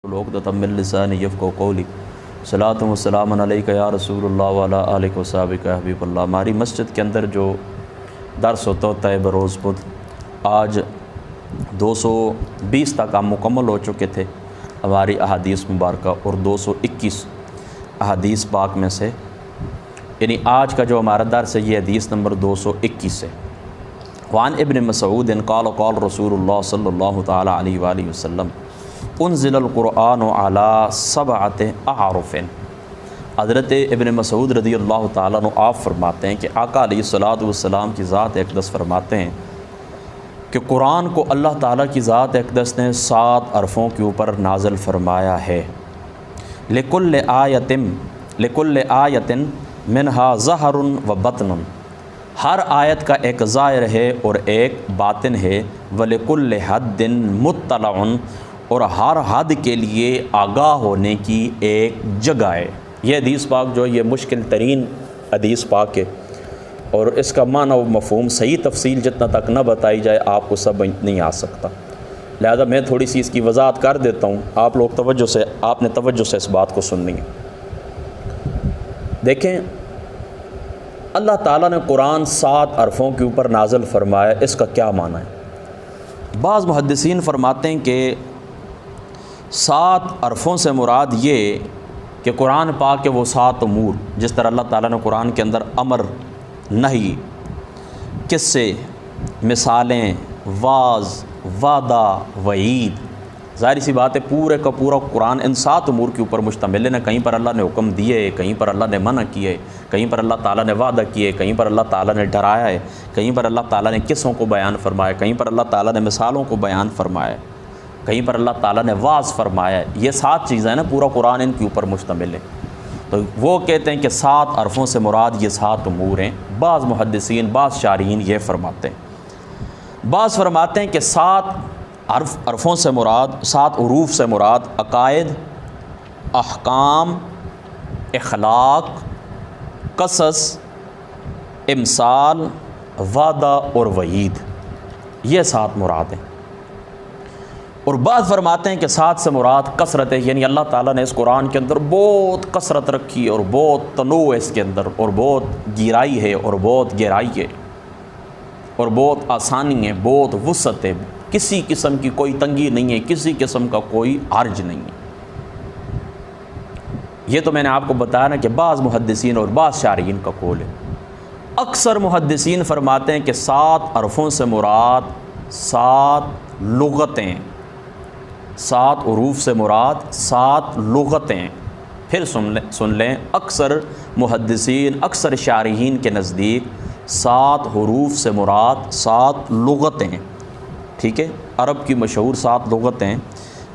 عقدۃ من لسانی یفقهوا قولی صلاۃ و سلام علیک یا رسول اللہ وعلی آلہ و صحبہ یا حبیب اللہ۔ ہماری مسجد کے اندر جو درس ہوتا ہے بروز بدھ، آج 220 تک ہم مکمل ہو چکے تھے ہماری احادیث مبارکہ، اور 221 احادیث پاک میں سے یعنی آج کا جو ہمارا درس ہے یہ حدیث نمبر 221 ہے۔ وعن ابن مسعود قال قال رسول اللہ صلی اللہ تعالی علیہ وآلہ وسلم انزل القرآن علی 7 احرف۔ حضرت ابن مسعود رضی اللہ تعالیٰ عنہ آپ فرماتے ہیں کہ آقا علیہ الصلوۃ والسلام کی ذات اقدس فرماتے ہیں کہ قرآن کو اللہ تعالیٰ کی ذات اقدس نے 7 حرفوں کے اوپر نازل فرمایا ہے۔ لکل آیت منہا ظہر و بطن، ہر آیت کا ایک ظاہر ہے اور ایک باطن ہے۔ ولکل حد مطلع، اور ہر حد کے لیے آگاہ ہونے کی ایک جگہ ہے۔ یہ حدیث پاک جو یہ مشکل ترین حدیث پاک ہے، اور اس کا معنی و مفہوم صحیح تفصیل جتنا تک نہ بتائی جائے آپ کو سب نہیں آ سکتا، لہذا میں تھوڑی سی اس کی وضاحت کر دیتا ہوں، آپ لوگ آپ نے توجہ سے اس بات کو سننی ہے۔ دیکھیں، اللہ تعالیٰ نے قرآن 7 حرفوں کے اوپر نازل فرمایا، اس کا کیا معنی ہے؟ بعض محدثین فرماتے ہیں کہ 7 حرفوں سے مراد یہ کہ قرآن پاک کے وہ 7 امور، جس طرح اللہ تعالیٰ نے قرآن کے اندر امر، نہی، قصے، مثالیں، واعظ، وعدہ، وعید، ظاہری سی بات ہے پورے کا پورا قرآن ان 7 امور کے اوپر مشتمل ہے۔ کہیں پر اللہ نے حکم دیے، کہیں پر اللہ نے منع کیے، کہیں پر اللہ تعالیٰ نے وعدہ کیے، کہیں پر اللہ تعالیٰ نے ڈرایا ہے، کہیں پر اللہ تعالیٰ نے قصوں کو بیان فرمایا، کہیں پر اللہ تعالیٰ نے مثالوں کو بیان فرمایا، کہیں پر اللہ تعالیٰ نے واعظ فرمایا ہے۔ یہ 7 چیزیں نا، پورا قرآن ان کے اوپر مشتمل ہے۔ تو وہ کہتے ہیں کہ 7 حرفوں سے مراد یہ 7 امور ہیں۔ بعض محدثین، بعض شارحین یہ فرماتے ہیں۔ بعض فرماتے ہیں کہ 7 حرفوں سے مراد، 7 حروف سے مراد عقائد، احکام، اخلاق، قصص، امثال، وعدہ اور وعید، یہ 7 مراد ہیں۔ اور بعض فرماتے ہیں کہ 7 سے مراد کثرت ہے، یعنی اللہ تعالیٰ نے اس قرآن کے اندر بہت کثرت رکھی ہے، اور بہت تنوع ہے اس کے اندر، اور بہت گہرائی ہے، اور بہت گہرائی ہے، اور بہت آسانی ہے، بہت وسعت ہے، کسی قسم کی کوئی تنگی نہیں ہے، کسی قسم کا کوئی حرج نہیں ہے۔ یہ تو میں نے آپ کو بتایا نا کہ بعض محدثین اور بعض شارحین کا قول ہے۔ اکثر محدثین فرماتے ہیں کہ 7 حرفوں سے مراد 7 لغتیں، 7 حروف سے مراد 7 لغتیں۔ پھر سن لیں، اکثر محدثین، اکثر شارحین کے نزدیک 7 حروف سے مراد 7 لغتیں، ٹھیک ہے؟ عرب کی مشہور 7 لغتیں،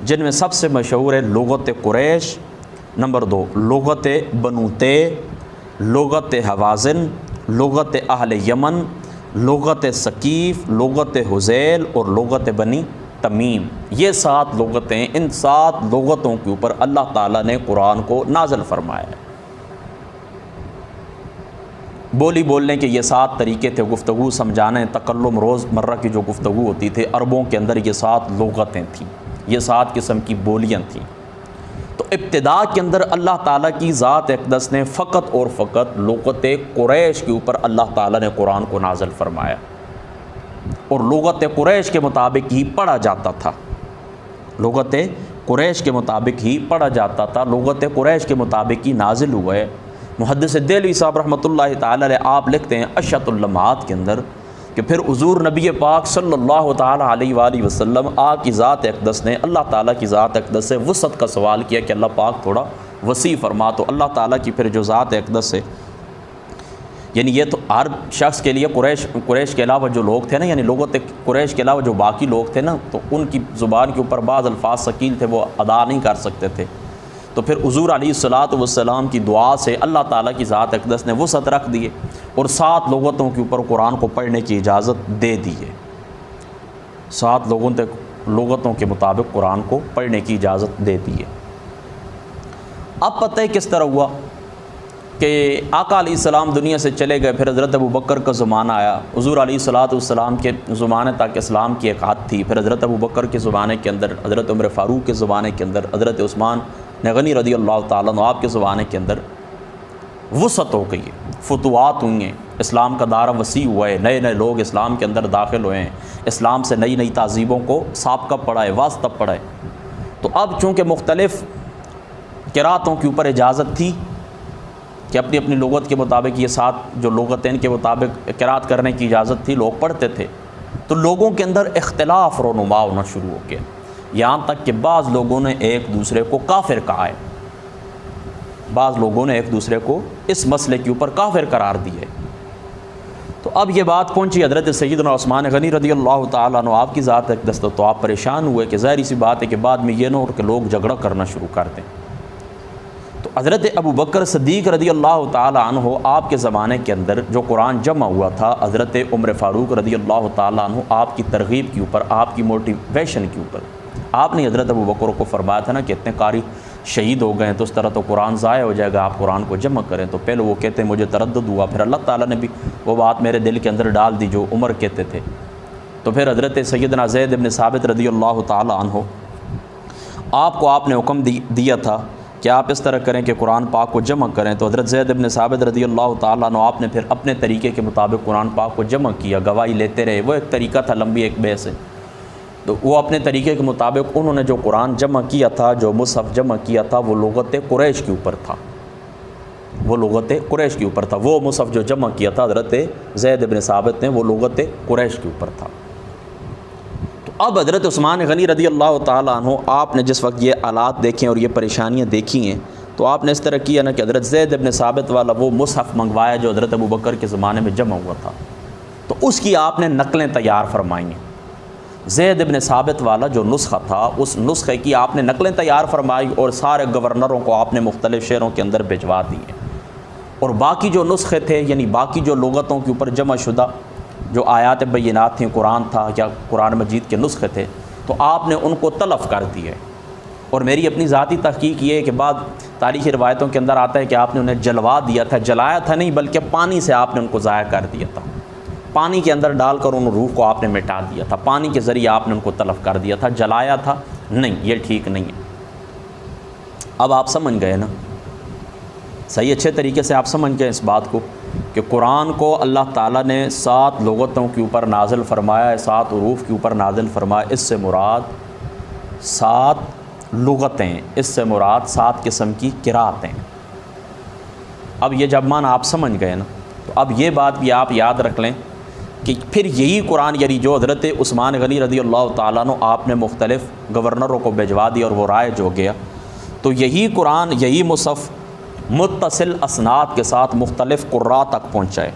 جن میں سب سے مشہور ہے لغت قریش، نمبر 2 لغت بنو تے، لغت حوازن، لغت اہل یمن، لغت ثقیف، لغت حذیل اور لغت بنی تمیم۔ یہ 7 لغتیں، ان 7 لغتوں کے اوپر اللہ تعالیٰ نے قرآن کو نازل فرمایا ہے۔ بولی بولنے کے یہ 7 طریقے تھے، گفتگو سمجھانے، تکلم، روز مرہ کی جو گفتگو ہوتی تھی، عربوں کے اندر یہ 7 لغتیں تھیں، یہ 7 قسم کی بولیاں تھیں۔ تو ابتدا کے اندر اللہ تعالیٰ کی ذات اقدس نے فقط اور فقط لغت قریش کے اوپر اللہ تعالیٰ نے قرآن کو نازل فرمایا، اور لغت قریش کے مطابق ہی پڑھا جاتا تھا، لغت قریش کے مطابق ہی پڑھا جاتا تھا، لغت قریش کے مطابق ہی نازل ہوا ہے۔ محدث دہلوی صاحب رحمۃ اللہ تعالی علیہ آپ لکھتے ہیں اشۃ اللمحات کے اندر کہ پھر حضور نبی پاک صلی اللہ تعالی علیہ وآلہ وسلم آپ کی ذات اقدس نے اللہ تعالیٰ کی ذات اقدس سے وسعت کا سوال کیا کہ اللہ پاک تھوڑا وسیع فرما، تو اللہ تعالیٰ کی پھر جو ذات اقدس ہے، یعنی یہ تو ہر شخص کے لیے قریش کے علاوہ جو لوگ تھے نا، یعنی لغت قریش کے علاوہ جو باقی لوگ تھے نا، تو ان کی زبان کے اوپر بعض الفاظ ثقیل تھے، وہ ادا نہیں کر سکتے تھے، تو پھر حضور علیہ الصلوۃ والسلام کی دعا سے اللہ تعالیٰ کی ذات اقدس نے وسعت رکھ دیے، اور 7 لغتوں کے اوپر قرآن کو پڑھنے کی اجازت دے دی ہے۔ 7 لغتوں کے مطابق قرآن کو پڑھنے کی اجازت دے دی ہے۔ اب پتہ ہے کس طرح ہوا؟ کہ آقا علیہ السلام دنیا سے چلے گئے، پھر حضرت ابو بکر کا زمانہ آیا، حضور علیہ السلام کے زمانے تک اسلام کی ایک حد تھی، پھر حضرت ابو بکر کے زمانے کے اندر، حضرت عمر فاروق کے زمانے کے اندر، حضرت عثمان غنی رضی اللہ تعالیٰ عنہ آپ کے زمانے کے اندر وسعت ہو گئی ہے، فتوحات ہوئی ہیں، اسلام کا دائرہ وسیع ہوا ہے، نئے نئے لوگ اسلام کے اندر داخل ہوئے ہیں، اسلام سے نئی نئی تہذیبوں کو سابقہ پڑا ہے، واسطہ پڑا ہے۔ تو اب چونکہ مختلف قراتوں کے اوپر اجازت تھی کہ اپنی اپنی لغت کے مطابق یہ 7 جو لغتین کے مطابق قرات کرنے کی اجازت تھی، لوگ پڑھتے تھے، تو لوگوں کے اندر اختلاف رونما ہونا شروع ہو گیا، یہاں تک کہ بعض لوگوں نے ایک دوسرے کو کافر کہا ہے، بعض لوگوں نے ایک دوسرے کو اس مسئلے کے اوپر کافر قرار دیا ہے۔ تو اب یہ بات پہنچی حضرت سیدنا عثمان غنی رضی اللہ تعالیٰ عنہ آپ کی ذات ایک دست، تو آپ پریشان ہوئے کہ ظاہری سی بات ہے کہ بعد میں یہ نہ ہو کہ لوگ جھگڑا کرنا شروع کر دیں۔ تو حضرت ابو بکر صدیق رضی اللہ تعالیٰ عنہ آپ کے زمانے کے اندر جو قرآن جمع ہوا تھا، حضرت عمر فاروق رضی اللہ تعالیٰ عنہ آپ کی ترغیب کے اوپر، آپ کی موٹیویشن کے اوپر، آپ نے حضرت ابو بکر کو فرمایا تھا نا کہ اتنے قاری شہید ہو گئے ہیں تو اس طرح تو قرآن ضائع ہو جائے گا، آپ قرآن کو جمع کریں۔ تو پہلے وہ کہتے ہیں مجھے تردد ہوا، پھر اللہ تعالیٰ نے بھی وہ بات میرے دل کے اندر ڈال دی جو عمر کہتے تھے۔ تو پھر حضرت سیدنا زید بن ثابت رضی اللہ تعالیٰ عنہ آپ نے حکم دیا تھا کہ آپ اس طرح کریں کہ قرآن پاک کو جمع کریں۔ تو حضرت زید بن ثابت رضی اللہ تعالیٰ عنہ آپ نے پھر اپنے طریقے کے مطابق قرآن پاک کو جمع کیا، گواہی لیتے رہے، وہ ایک طریقہ تھا لمبی ایک بحث ہے۔ تو وہ اپنے طریقے کے مطابق انہوں نے جو قرآن جمع کیا تھا، جو مصحف جمع کیا تھا، وہ لغت قریش کے اوپر تھا، وہ لغت قریش کے اوپر تھا، وہ مصحف جو جمع کیا تھا حضرت زید بن ثابت نے، وہ لغت قریش کے اوپر تھا۔ تو اب حضرت عثمان غنی رضی اللہ تعالیٰ عنہ آپ نے جس وقت یہ آلات دیکھیں اور یہ پریشانیاں دیکھی ہیں، تو آپ نے اس طرح کیا نا کہ حضرت زید بن ثابت والا وہ مصحف منگوایا جو حضرت ابو بکر کے زمانے میں جمع ہوا تھا، تو اس کی آپ نے نقلیں تیار فرمائیں ہیں۔ زید بن ثابت والا جو نسخہ تھا، اس نسخے کی آپ نے نقلیں تیار فرمائی اور سارے گورنروں کو آپ نے مختلف شہروں کے اندر بھجوا دیے، اور باقی جو نسخے تھے، یعنی باقی جو لغتوں کے اوپر جمع شدہ جو آیات بینات تھیں، قرآن تھا یا قرآن مجید کے نسخے تھے، تو آپ نے ان کو تلف کر دیے۔ اور میری اپنی ذاتی تحقیق یہ ہے کہ بعد تاریخی روایتوں کے اندر آتا ہے کہ آپ نے انہیں جلوا دیا تھا، جلایا تھا نہیں بلکہ پانی سے آپ نے ان کو ضائع کر دیا تھا، پانی کے اندر ڈال کر ان روح کو آپ نے مٹا دیا تھا، پانی کے ذریعے آپ نے ان کو تلف کر دیا تھا، جلایا تھا نہیں، یہ ٹھیک نہیں ہے۔ اب آپ سمجھ گئے نا، صحیح اچھے طریقے سے آپ سمجھ گئے اس بات کو کہ قرآن کو اللہ تعالیٰ نے 7 لغتوں کے اوپر نازل فرمایا ہے، 7 حروف کے اوپر نازل فرمایا، اس سے مراد 7 لغتیں، اس سے مراد 7 قسم کی قراتیں۔ اب یہ جب معنی آپ سمجھ گئے نا، تو اب یہ بات بھی آپ یاد رکھ لیں کہ پھر یہی قرآن، یعنی جو حضرت عثمان غنی رضی اللہ تعالیٰ عنہ آپ نے مختلف گورنروں کو بھجوا دیا اور وہ رائج ہو گیا، تو یہی قرآن، یہی مصحف متصل اسناد کے ساتھ مختلف قراء تک پہنچائے،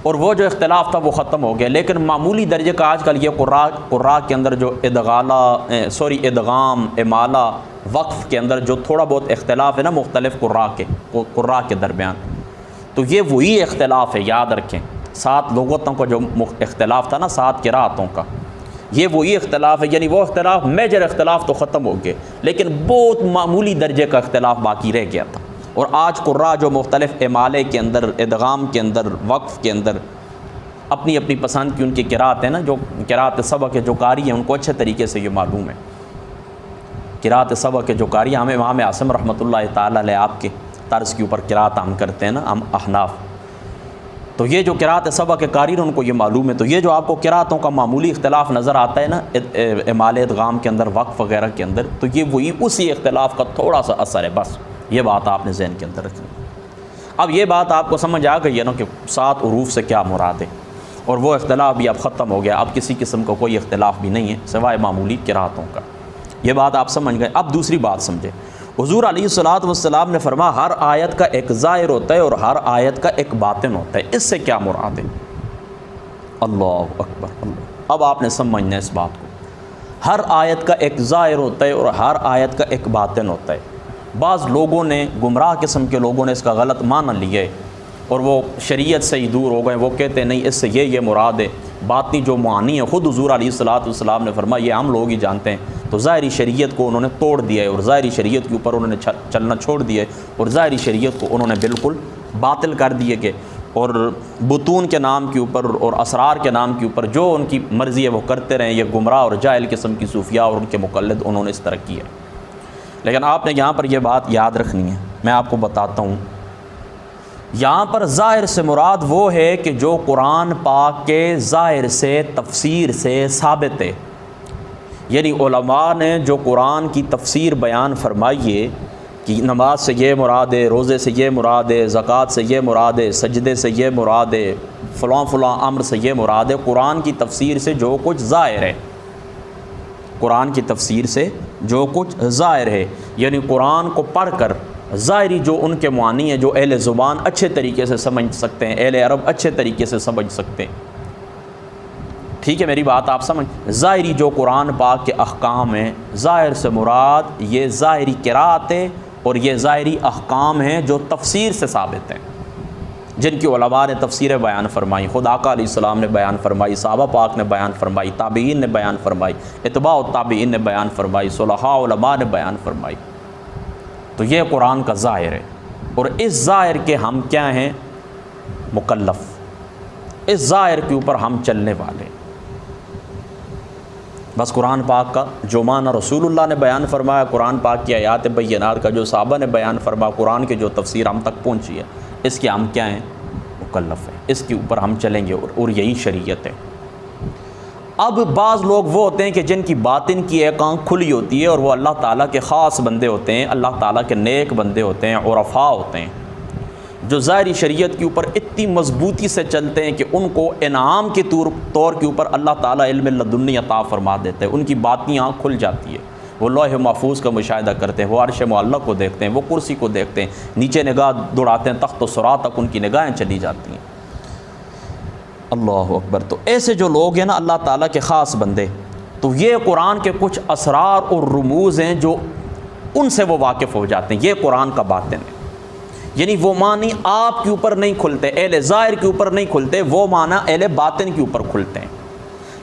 اور وہ جو اختلاف تھا وہ ختم ہو گیا۔ لیکن معمولی درجے کا آج کل یہ قراء کے اندر جو ادغام، امالہ، وقف کے اندر جو تھوڑا بہت اختلاف ہے نا مختلف قراء کے درمیان، تو یہ وہی اختلاف ہے، یاد رکھیں۔ 7 لغتوں کا جو اختلاف تھا نا، 7 قراءتوں کا، یہ وہی اختلاف ہے، یعنی وہ اختلاف، میجر اختلاف تو ختم ہو گئے، لیکن بہت معمولی درجے کا اختلاف باقی رہ گیا تھا۔ اور آج قراء جو مختلف امالے کے اندر، ادغام کے اندر، وقف کے اندر اپنی اپنی پسند کی ان کی قراءت ہے نا، جو قراءت سبع کے جو قاری ہیں ان کو اچھے طریقے سے یہ معلوم ہے۔ قراءت سبع کے جو قاری، ہمیں امام عاصم رحمۃ اللہ تعالیٰ علیہ آپ کے طرز کے اوپر قراءت ہم کرتے ہیں نا، ہم احناف، تو یہ جو قراءت سبع کے قاری ہیں ان کو یہ معلوم ہے۔ تو یہ جو آپ کو قراءتوں کا معمولی اختلاف نظر آتا ہے نا امالے، ادغام کے اندر، وقف وغیرہ کے اندر، تو یہ وہی اسی اختلاف کا تھوڑا سا اثر ہے، بس یہ بات آپ نے ذہن کے اندر رکھنی۔ اب یہ بات آپ کو سمجھ آ گئی ہے نا کہ 7 حروف سے کیا مراد ہے، اور وہ اختلاف بھی اب ختم ہو گیا، اب کسی قسم کا کوئی اختلاف بھی نہیں ہے سوائے معمولی قراءتوں کا۔ یہ بات آپ سمجھ گئے۔ اب دوسری بات سمجھیں، حضور علیہ الصلوۃ والسلام نے فرمایا ہر آیت کا ایک ظاہر ہوتا ہے اور ہر آیت کا ایک باطن ہوتا ہے، اس سے کیا مراد ہے؟ اللہ اکبر، اللہ۔ اب آپ نے سمجھنا ہے اس بات کو، ہر آیت کا ایک ظاہر ہوتا ہے اور ہر آیت کا ایک باطن ہوتا ہے۔ بعض لوگوں نے، گمراہ قسم کے لوگوں نے اس کا غلط معنی لیا ہے اور وہ شریعت سے ہی دور ہو گئے، وہ کہتے ہیں نہیں اس سے یہ مراد ہے، باطنی جو معانی ہے خود حضور علیہ الصلوۃ والسلام نے فرمایا یہ ہم لوگ ہی جانتے ہیں، تو تو ظاہری شریعت کو انہوں نے توڑ دیا ہے اور ظاہری شریعت کے اوپر انہوں نے چلنا چھوڑ دیا ہے اور ظاہری شریعت کو انہوں نے بالکل باطل کر دیے کہ اور بطون کے نام کے اوپر اور اسرار کے نام کے اوپر جو ان کی مرضی ہے وہ کرتے رہیں. یہ گمراہ اور جاہل قسم کی صوفیاء اور ان کے مقلد انہوں نے اس طرح کیا. لیکن آپ نے یہاں پر یہ بات یاد رکھنی ہے, میں آپ کو بتاتا ہوں. یہاں پر ظاہر سے مراد وہ ہے کہ جو قرآن پاک کے ظاہر سے تفسیر سے ثابت ہے. یعنی علماء نے جو قرآن کی تفسیر بیان فرمائی ہے کہ نماز سے یہ مراد ہے, روزے سے یہ مراد ہے, زکوٰۃ سے یہ مراد ہے, سجدے سے یہ مراد ہے, فلاں فلاں امر سے یہ مراد ہے, قرآن کی تفسیر سے جو کچھ ظاہر ہے, قرآن کی تفسیر سے جو کچھ ظاہر ہے, یعنی قرآن کو پڑھ کر ظاہری جو ان کے معنی ہیں جو اہل زبان اچھے طریقے سے سمجھ سکتے ہیں, اہل عرب اچھے طریقے سے سمجھ سکتے ہیں. ٹھیک ہے, میری بات آپ سمجھ. ظاہری جو قرآن پاک کے احکام ہیں, ظاہر سے مراد یہ ظاہری قرات ہے اور یہ ظاہری احکام ہیں جو تفسیر سے ثابت ہیں, جن کی علماء نے تفسیریں بیان فرمائی. خود آقا علیہ السلام نے بیان فرمائی, صحابہ پاک نے بیان فرمائی, تابعین نے بیان فرمائی, اتباع التابعین نے بیان فرمائی, صلحاء علماء نے بیان فرمائی. تو یہ قرآن کا ظاہر ہے اور اس ظاہر کے ہم کیا ہیں؟ مکلف. اس ظاہر کے اوپر ہم چلنے والے. بس قرآن پاک کا جو معنی رسول اللہ نے بیان فرمایا, قرآن پاک کی آیات بینات کا جو صحابہ نے بیان فرمایا, قرآن کی جو تفسیر ہم تک پہنچی ہے, اس کے ہم کیا ہیں؟ مکلف ہیں. اس کے اوپر ہم چلیں گے اور یہی شریعت ہے. اب بعض لوگ وہ ہوتے ہیں کہ جن کی باطن کی ایک آنکھ کھلی ہوتی ہے اور وہ اللہ تعالیٰ کے خاص بندے ہوتے ہیں, اللہ تعالیٰ کے نیک بندے ہوتے ہیں, عرفاء ہوتے ہیں, جو ظاہری شریعت کے اوپر اتنی مضبوطی سے چلتے ہیں کہ ان کو انعام کے طور کے اوپر اللہ تعالیٰ علم لدنی عطا فرما دیتے ہیں. ان کی باطنی آنکھ کھل جاتی ہے, وہ لوح محفوظ کا مشاہدہ کرتے ہیں, وہ عرش معلق کو دیکھتے ہیں, وہ کرسی کو دیکھتے ہیں, نیچے نگاہ دوڑاتے ہیں, تخت و صراط تک ان کی نگاہیں چلی جاتی ہیں. اللہ اکبر. تو ایسے جو لوگ ہیں نا اللہ تعالیٰ کے خاص بندے, تو یہ قرآن کے کچھ اسرار اور رموز ہیں جو ان سے وہ واقف ہو جاتے ہیں. یہ قرآن کا باطن ہے. یعنی وہ معنی آپ کے اوپر نہیں کھلتے, اہل ظاہر کے اوپر نہیں کھلتے, وہ معنی اہل باطن کے اوپر کھلتے ہیں.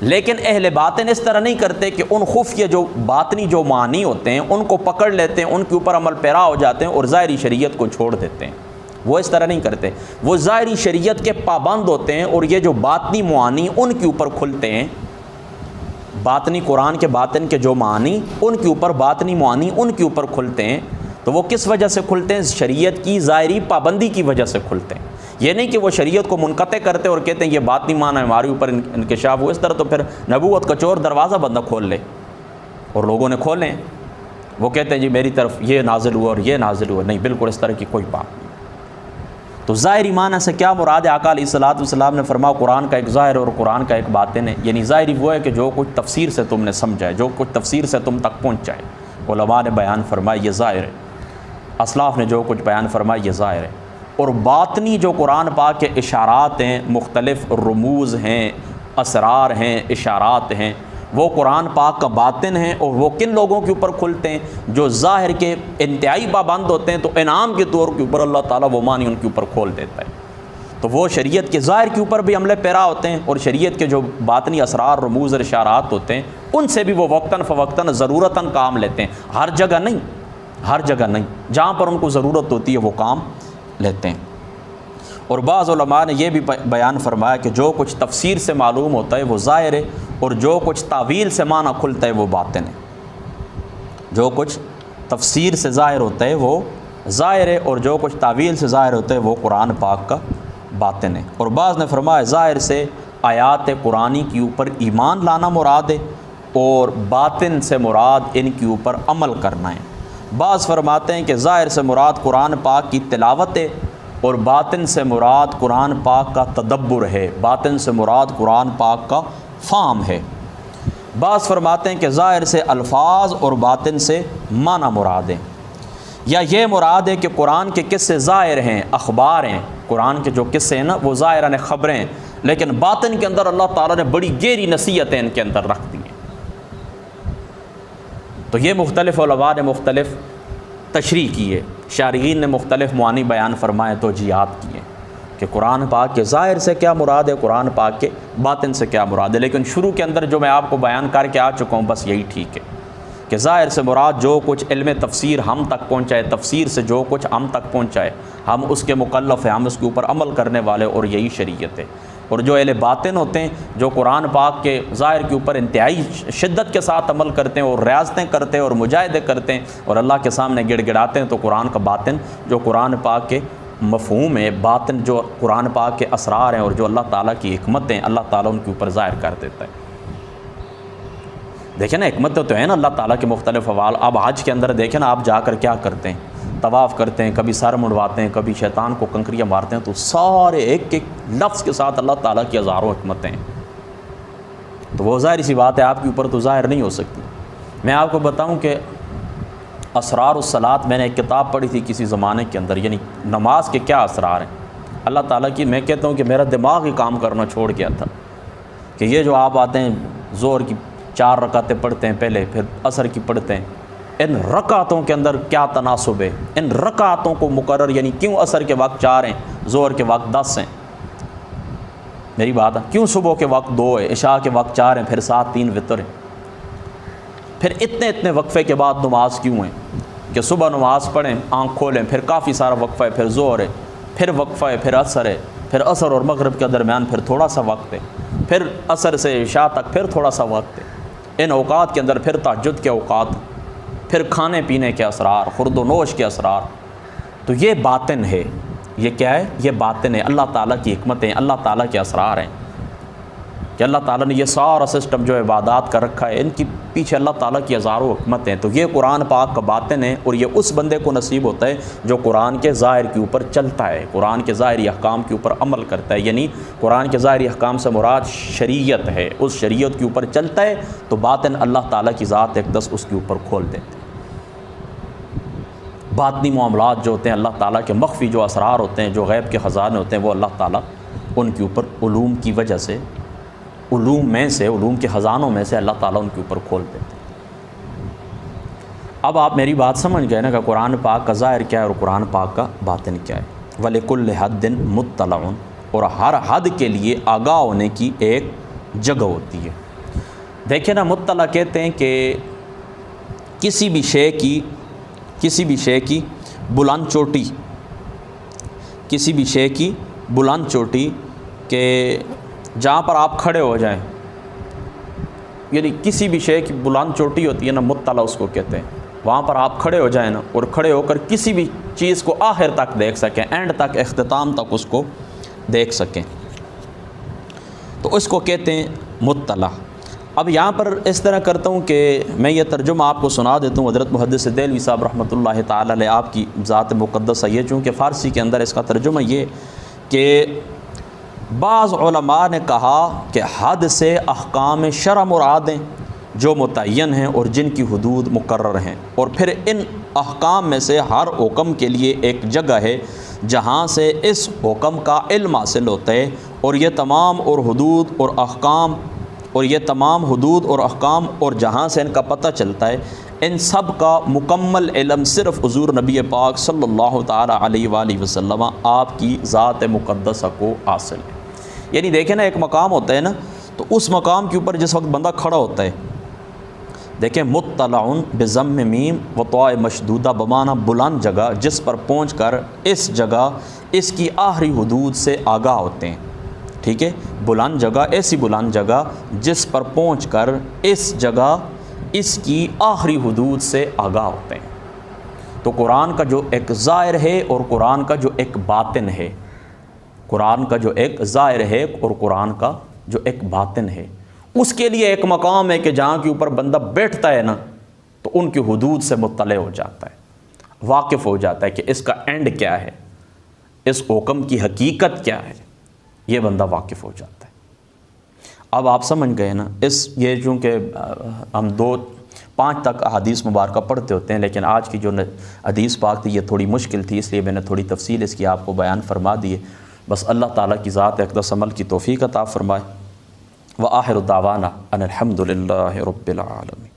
لیکن اہل باطن اس طرح نہیں کرتے کہ ان خفیہ جو باطنی جو معنی ہوتے ہیں ان کو پکڑ لیتے ہیں, ان کے اوپر عمل پیرا ہو جاتے ہیں اور ظاہری شریعت کو چھوڑ دیتے ہیں. وہ اس طرح نہیں کرتے. وہ ظاہری شریعت کے پابند ہوتے ہیں اور یہ جو باطنی معانی ان کے اوپر کھلتے ہیں, باطنی قرآن کے باطن کے جو معنی ان کے اوپر, باطنی معانی ان کے اوپر کھلتے ہیں. تو وہ کس وجہ سے کھلتے ہیں؟ شریعت کی ظاہری پابندی کی وجہ سے کھلتے ہیں. یہ نہیں کہ وہ شریعت کو منقطع کرتے اور کہتے ہیں یہ باطنی معنی ہمارے اوپر انکشاف ہو. اس طرح تو پھر نبوت کا چور دروازہ بندہ کھول لے, اور لوگوں نے کھولے ہیں. وہ کہتے ہیں جی میری طرف یہ نازل ہوا اور یہ نازل ہوا. نہیں, بالکل اس طرح کی کوئی بات نہیں. تو ظاہری معنی سے کیا مراد ہے؟ آقا علیہ الصلوۃ والسلام نے فرمایا قرآن کا ایک ظاہر اور قرآن کا ایک باطن ہے. یعنی ظاہری وہ ہے کہ جو کچھ تفسیر سے تم نے سمجھا ہے, جو کچھ تفسیر سے تم تک پہنچا ہے, علماء نے بیان فرمایا یہ ظاہر ہے, اسلاف نے جو کچھ بیان فرمایا یہ ظاہر ہے. اور باطنی جو قرآن پاک کے اشارات ہیں, مختلف رموز ہیں, اسرار ہیں, اشارات ہیں, وہ قرآن پاک کا باطن ہیں. اور وہ کن لوگوں کے اوپر کھلتے ہیں؟ جو ظاہر کے انتہائی پابند ہوتے ہیں. تو انعام کے طور کے اوپر اللہ تعالیٰ وہ معنی ان کے اوپر کھول دیتا ہے. تو وہ شریعت کے ظاہر کے اوپر بھی عمل پیرا ہوتے ہیں, اور شریعت کے جو باطنی اسرار, رموز اور اشارات ہوتے ہیں ان سے بھی وہ وقتاً فوقتاً ضرورتاً کام لیتے ہیں. ہر جگہ نہیں, ہر جگہ نہیں, جہاں پر ان کو ضرورت ہوتی ہے وہ کام لیتے ہیں. اور بعض علماء نے یہ بھی بیان فرمایا کہ جو کچھ تفسیر سے معلوم ہوتا ہے وہ ظاہر ہے, اور جو کچھ تعویل سے معنی کھلتا ہے وہ باطن ہے. جو کچھ تفسیر سے ظاہر ہوتا ہے وہ ظاہر ہے, اور جو کچھ تعویل سے ظاہر ہوتا ہے وہ قرآن پاک کا باطن ہے. اور بعض نے فرمایا ظاہر سے آیات قرآنی کے اوپر ایمان لانا مراد ہے, اور باطن سے مراد ان کے اوپر عمل کرنا ہے. بعض فرماتے ہیں کہ ظاہر سے مراد قرآن پاک کی تلاوت ہے, اور باطن سے مراد قرآن پاک کا تدبر ہے, باطن سے مراد قرآن پاک کا فہم ہے. بعض فرماتے ہیں کہ ظاہر سے الفاظ اور باطن سے معنی مراد ہیں, یا یہ مراد ہے کہ قرآن کے قصے ظاہر ہیں, اخبار ہیں. قرآن کے جو قصے ہیں نا وہ ظاہراً خبریں ہیں, لیکن باطن کے اندر اللہ تعالیٰ نے بڑی گہری نصیحتیں ان کے اندر رکھ دی ہیں. تو یہ مختلف علماء نے مختلف تشریح کی ہے, شارحین نے مختلف معانی بیان فرمائے, توجیہات کیے کہ قرآن پاک کے ظاہر سے کیا مراد ہے, قرآن پاک کے باطن سے کیا مراد ہے. لیکن شروع کے اندر جو میں آپ کو بیان کر کے آ چکا ہوں بس یہی ٹھیک ہے کہ ظاہر سے مراد جو کچھ علم تفسیر ہم تک پہنچائے، تفسیر سے جو کچھ ہم تک پہنچائے ہم اس کے مکلف ہیں، ہم اس کے اوپر عمل کرنے والے، اور یہی شریعت ہے۔ اور جو اہل باطن ہوتے ہیں جو قرآن پاک کے ظاہر کے اوپر انتہائی شدت کے ساتھ عمل کرتے ہیں اور ریاضتیں کرتے ہیں اور مجاہدے کرتے ہیں اور اللہ کے سامنے گڑ گڑاتے ہیں، تو قرآن کا باطن جو قرآن پاک کے مفہوم ہے، باطن جو قرآن پاک کے اسرار ہیں اور جو اللہ تعالیٰ کی حکمتیں اللہ تعالیٰ ان کے اوپر ظاہر کر دیتا ہے۔ دیکھیں نا حکمتیں تو ہیں نا اللہ تعالیٰ کے مختلف افعال۔ اب حج کے اندر دیکھیں نا آپ جا کر کیا کرتے ہیں، طواف کرتے ہیں، کبھی سر منڈواتے ہیں، کبھی شیطان کو کنکریاں مارتے ہیں، تو سارے ایک ایک لفظ کے ساتھ اللہ تعالیٰ کی ہزاروں حکمتیں ہیں۔ تو وہ ظاہر سی بات ہے آپ کے اوپر تو ظاہر نہیں ہو سکتی۔ میں آپ کو بتاؤں کہ اسرار الصلاۃ، میں نے ایک کتاب پڑھی تھی کسی زمانے کے اندر، یعنی نماز کے کیا اسرار ہیں اللہ تعالیٰ کی۔ میں کہتا ہوں کہ میرا دماغ ہی کام کرنا چھوڑ گیا تھا کہ یہ جو آپ آتے ہیں ظہر کی 4 رکعتیں پڑھتے ہیں پہلے، پھر عصر کی پڑھتے ہیں، ان رکعتوں کے اندر کیا تناسب ہے، ان رکعتوں کو مقرر، یعنی کیوں عصر کے وقت 4 ہیں، ظہر کے وقت 10 ہیں، میری بات ہے، کیوں صبح کے وقت 2 ہے، عشاء کے وقت 4 ہیں، پھر 7 3 وتر ہیں، پھر اتنے وقفے کے بعد نماز کیوں ہے کہ صبح نماز پڑھیں، آنکھ کھولیں، پھر کافی سارا وقفہ ہے، پھر ظہر ہے، پھر وقفہ ہے، پھر عصر ہے، پھر عصر اور مغرب کے درمیان پھر تھوڑا سا وقت ہے، پھر عصر سے عشاء تک پھر تھوڑا سا وقت ہے، ان اوقات کے اندر پھر تہجد کے اوقات، پھر کھانے پینے کے اسرار، خورد و نوش کے اسرار۔ تو یہ باطن ہے، یہ کیا ہے، یہ باطن ہے، اللہ تعالیٰ کی حکمتیں، اللہ تعالیٰ کے اسرار ہیں کہ اللہ تعالیٰ نے یہ سارا سسٹم جو عبادات کا رکھا ہے، ان کی پیچھے اللہ تعالیٰ کی ہزاروں حکمتیں ہیں۔ تو یہ قرآن پاک کا باطن ہے، اور یہ اس بندے کو نصیب ہوتا ہے جو قرآن کے ظاہر کے اوپر چلتا ہے، قرآن کے ظاہری احکام کے اوپر عمل کرتا ہے، یعنی قرآن کے ظاہری احکام سے مراد شریعت ہے، اس شریعت کے اوپر چلتا ہے تو باطن اللہ تعالیٰ کی ذات اقدس اس کے اوپر کھول دیتے ہیں۔ باطنی معاملات جو ہوتے ہیں اللہ تعالیٰ کے، مخفی جو اسرار ہوتے ہیں، جو غیب کے خزانے ہوتے ہیں، وہ اللہ تعالیٰ ان کے اوپر علوم کی وجہ سے، علوم میں سے، علوم کے خزانوں میں سے اللہ تعالیٰ ان کے اوپر کھول دیتے ہیں۔ اب آپ میری بات سمجھ گئے نا کہ قرآن پاک کا ظاہر کیا ہے اور قرآن پاک کا باطن کیا ہے۔ وَلِكُلِّ حَدٍ مُطَّلَعٌ، اور ہر حد کے لیے آگاہ ہونے کی ایک جگہ ہوتی ہے۔ دیکھیں نا، مطلع کہتے ہیں کہ کسی بھی شے کی بلند چوٹی، کسی بھی شے کی بلند چوٹی کہ جہاں پر آپ کھڑے ہو جائیں، یعنی کسی بھی شے کی بلند چوٹی ہوتی ہے نا، مطلع اس کو کہتے ہیں، وہاں پر آپ کھڑے ہو جائیں نا، اور کھڑے ہو کر کسی بھی چیز کو آخر تک دیکھ سکیں، اینڈ تک، اختتام تک اس کو دیکھ سکیں، تو اس کو کہتے ہیں مطلع۔ اب یہاں پر اس طرح کرتا ہوں کہ میں یہ ترجمہ آپ کو سنا دیتا ہوں، حضرت محدث دہلوی صاحب رحمۃ اللہ تعالی علیہ، آپ کی ذات مقدسہ، یہ چونکہ فارسی کے اندر اس کا ترجمہ یہ کہ بعض علماء نے کہا کہ حد سے احکام شرع مراد ہیں جو متعین ہیں اور جن کی حدود مقرر ہیں، اور پھر ان احکام میں سے ہر حکم کے لیے ایک جگہ ہے جہاں سے اس حکم کا علم حاصل ہوتا ہے، اور یہ تمام حدود اور احکام اور جہاں سے ان کا پتہ چلتا ہے، ان سب کا مکمل علم صرف حضور نبی پاک صلی اللہ تعالی علیہ وآلہ وسلم آپ کی ذات مقدسہ کو حاصل ہے۔ یعنی دیکھیں نا، ایک مقام ہوتا ہے نا، تو اس مقام کے اوپر جس وقت بندہ کھڑا ہوتا ہے، دیکھیں مطلع بضم میم و طاء مشدودہ بمعنی بلند جگہ، جس پر پہنچ کر اس جگہ اس کی آخری حدود سے آگاہ ہوتے ہیں، ٹھیک ہے، بلند جگہ، ایسی بلند جگہ جس پر پہنچ کر اس جگہ اس کی آخری حدود سے آگاہ ہوتے ہیں۔ تو قرآن کا جو ایک ظاہر ہے اور قرآن کا جو ایک باطن ہے، قرآن کا جو ایک ظاہر ہے اور قرآن کا جو ایک باطن ہے، اس کے لیے ایک مقام ہے کہ جہاں کے اوپر بندہ بیٹھتا ہے نا، تو ان کی حدود سے مطلع ہو جاتا ہے، واقف ہو جاتا ہے کہ اس کا اینڈ کیا ہے، اس حکم کی حقیقت کیا ہے، یہ بندہ واقف ہو جاتا ہے۔ اب آپ سمجھ گئے نا، یہ چونکہ ہم 2-5 تک احادیث مبارکہ پڑھتے ہوتے ہیں، لیکن آج کی جو حدیث پاک تھی یہ تھوڑی مشکل تھی، اس لیے میں نے تھوڑی تفصیل اس کی آپ کو بیان فرما دی ہے۔ بس اللہ تعالیٰ کی ذات اقدس عمل کی توفیق عطا فرمائے۔ وآخر دعوانا ان الحمد للہ رب العالمین۔